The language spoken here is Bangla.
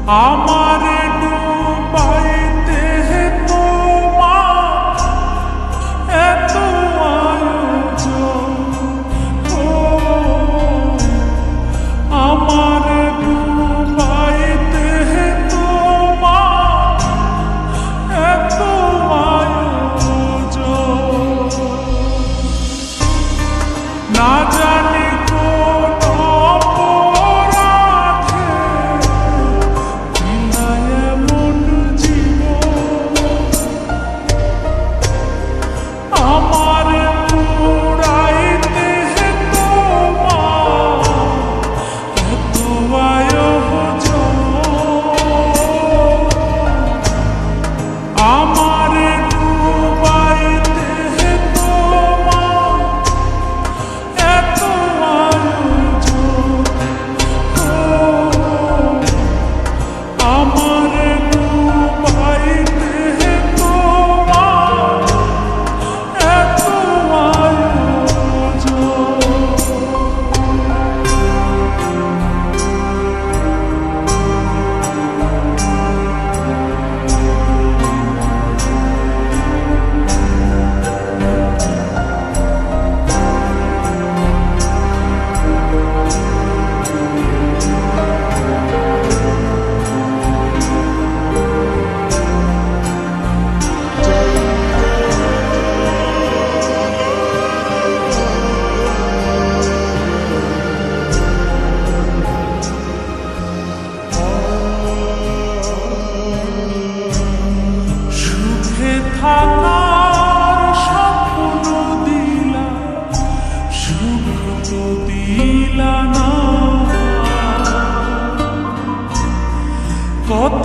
আমার ডুবাইতে তোমার এত আয়োজন, ও আমার ডুবাইতে তোমার এত আয়োজন। না জানি কোন অপরাধে দিলা এমন জীবন, আমার পুরাইতে তোমার এত আয়োজন। আমার ডুবাইতে তোমার এত আয়োজন, ও আমার ডুবাইতে তোমার এত আয়োজন। সুখে থাকার স্বপ্ন দিলা, সুখ তো দিলা না। কত